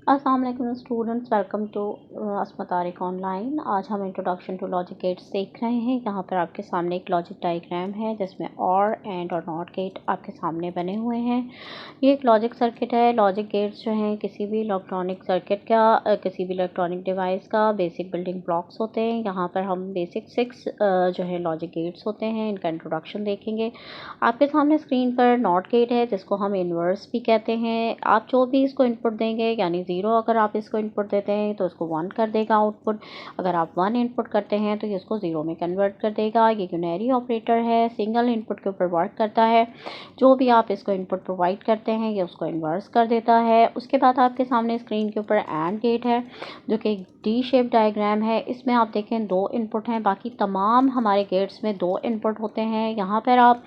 अस्सलाम वालेकुम students, welcome to Asma Tariq online. आज हम इंट्रोडक्शन टू लॉजिक गेट्स देख रहे हैं। यहाँ पर आपके सामने एक लॉजिक डायग्राम है जिसमें और एंड और नॉट गेट आपके सामने बने हुए हैं। ये एक लॉजिक सर्किट है। लॉजिक गेट्स जो हैं किसी भी इलेक्ट्रॉनिक सर्किट का किसी भी इलेक्ट्रॉनिक डिवाइस का बेसिक बिल्डिंग ब्लॉक्स होते हैं। यहाँ पर हम बेसिक 6 जो है लॉजिक गेट्स होते हैं, इनका इंट्रोडक्शन देखेंगे। आपके सामने स्क्रीन पर नॉट गेट है जिसको हम इन्वर्स भी कहते हैं। आप जो भी इसको इनपुट देंगे, यानी 0 अगर आप इसको इनपुट देते हैं तो इसको 1 कर देगा आउटपुट। अगर आप 1 इनपुट करते हैं तो ये इसको 0 में कन्वर्ट कर देगा। ये यूनरी ऑपरेटर है, सिंगल इनपुट के ऊपर वर्क करता है। जो भी आप इसको इनपुट प्रोवाइड करते हैं ये उसको इन्वर्स कर देता है। उसके बाद आपके सामने स्क्रीन के ऊपर एंड गेट है जो कि एक डी शेप डायग्राम है। इसमें आप देखें 2 इनपुट हैं, बाकी तमाम हमारे गेट्स में 2 इनपुट होते हैं। यहाँ पर आप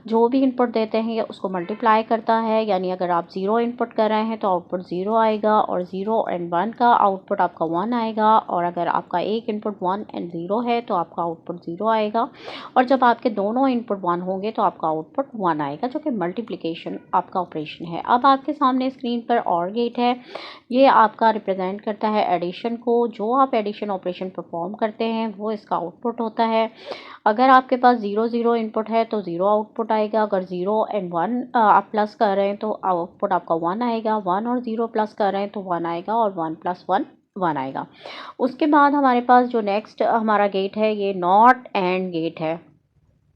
जो भी इनपुट देते हैं ये उसको मल्टीप्लाई करता है, यानी अगर आप 0 इनपुट कर रहे हैं तो आउटपुट 0 आएगा और 0 एंड 1 का आउटपुट आपका 1 आएगा। और अगर आपका एक इनपुट 1 एंड 0 है तो आपका आउटपुट 0 आएगा। और जब आपके दोनों इनपुट 1 होंगे तो आपका आउटपुट 1 आएगा, जो कि मल्टीप्लिकेशन आपका ऑपरेशन है। अब आपके सामने स्क्रीन पर और गेट है। ये आपका रिप्रेजेंट करता है एडिशन को। जो आप एडिशन ऑपरेशन परफॉर्म करते हैं वो इसका आउटपुट होता है। अगर आपके पास 0 0 इनपुट है तो 0 आउटपुट आएगा। अगर 0 एंड 1 आप प्लस कर रहे हैं तो आउटपुट आपका 1 आएगा। 1 और 0 प्लस कर रहे हैं तो 1 आएगा और 1 प्लस 1 1 आएगा। उसके बाद हमारे पास जो नेक्स्ट हमारा गेट है ये नॉट एंड गेट है,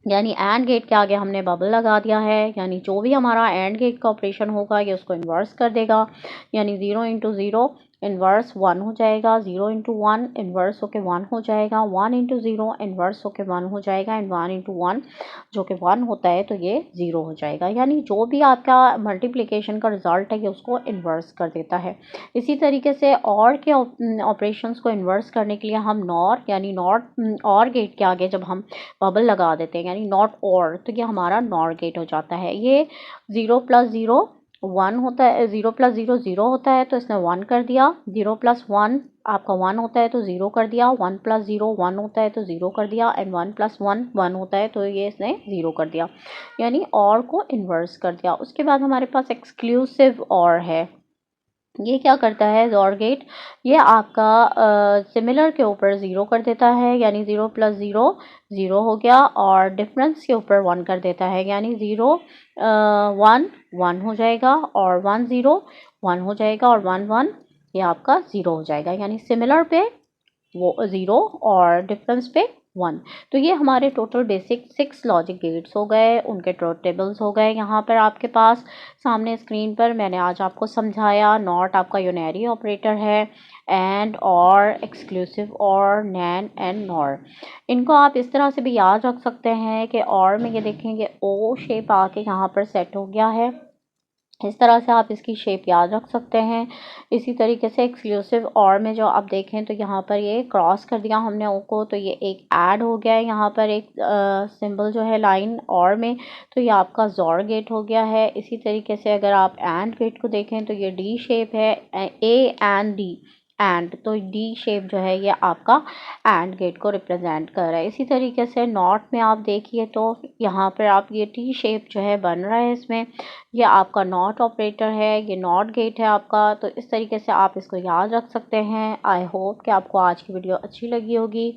यानी एंड गेट के आगे हमने बबल लगा दिया है। यानी जो भी हमारा एंड गेट का ऑपरेशन होगा ये उसको इन्वर्स कर देगा। यानी 0 इंटू 0 इन्वर्स 1 हो जाएगा, 0 इंटू 1 इन्वर्स होके 1 हो जाएगा, 1 इंटू 0 इन्वर्स होके 1 हो जाएगा एंड 1 इंटू 1 जो कि 1 होता है तो ये 0 हो जाएगा। यानी जो भी आपका मल्टीप्लिकेशन का रिजल्ट है ये उसको इन्वर्स कर देता है। इसी तरीके से और के ऑपरेशंस को इन्वर्स करने के लिए हम नॉर यानी नॉट और गेट के आगे जब हम बबल लगा देते हैं यानी नॉट और, तो ये हमारा नॉर गेट हो जाता है। ये 0 प्लस 0 1 होता है, 0 प्लस 0 0 होता है तो इसने 1 कर दिया। 0 प्लस 1 आपका 1 होता है तो 0 कर दिया। 1 प्लस 0 1 होता है तो 0 कर दिया एंड 1 प्लस 1 1 होता है तो ये इसने 0 कर दिया, यानी और को इन्वर्स कर दिया। उसके बाद हमारे पास एक्सक्लूसिव और है। ये क्या करता है जॉर गेट, ये आपका सिमिलर के ऊपर 0 कर देता है, यानी 0 प्लस 0 0 हो गया और डिफरेंस के ऊपर 1 कर देता है, यानी 0 1 1 हो जाएगा और 1 0 1 हो जाएगा और 1 1 ये आपका 0 हो जाएगा। यानी सिमिलर पे वो 0 और डिफरेंस पे 1। तो ये हमारे टोटल बेसिक 6 लॉजिक गेट्स हो गए, उनके ट्रुथ टेबल्स हो गए। यहाँ पर आपके पास सामने स्क्रीन पर मैंने आज आपको समझाया। नॉट आपका यूनरी ऑपरेटर है, एंड और एक्सक्लूसिव और नैन एंड नॉर। इनको आप इस तरह से भी याद रख सकते हैं कि और में ये देखेंगे ओ शेप आके यहाँ पर सेट हो गया है। इस तरह से आप इसकी शेप याद रख सकते हैं। इसी तरीके से एक्सक्लूसिव और में जो आप देखें तो यहाँ पर ये क्रॉस कर दिया हमने ओ को, तो ये एक ऐड हो गया है यहाँ पर एक सिंबल जो है लाइन और में, तो ये आपका जॉर गेट हो गया है। इसी तरीके से अगर आप एंड गेट को देखें तो ये डी शेप है, ए एंड डी एंड, तो डी शेप जो है ये आपका एंड गेट को रिप्रेजेंट कर रहा है। इसी तरीके से नॉट में आप देखिए तो यहाँ पर आप ये टी शेप जो है बन रहा है, इसमें ये आपका नॉट ऑपरेटर है, ये नॉट गेट है आपका। तो इस तरीके से आप इसको याद रख सकते हैं। आई होप कि आपको आज की वीडियो अच्छी लगी होगी।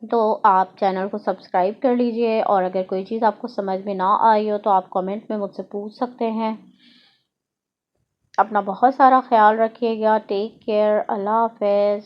तो आप चैनल को सब्सक्राइब कर लीजिए और अगर कोई चीज़ आपको समझ में ना आई हो तो आप कमेंट में मुझसे पूछ सकते हैं। अपना बहुत सारा ख्याल रखिएगा। Take care. अल्लाह हाफ़िज़।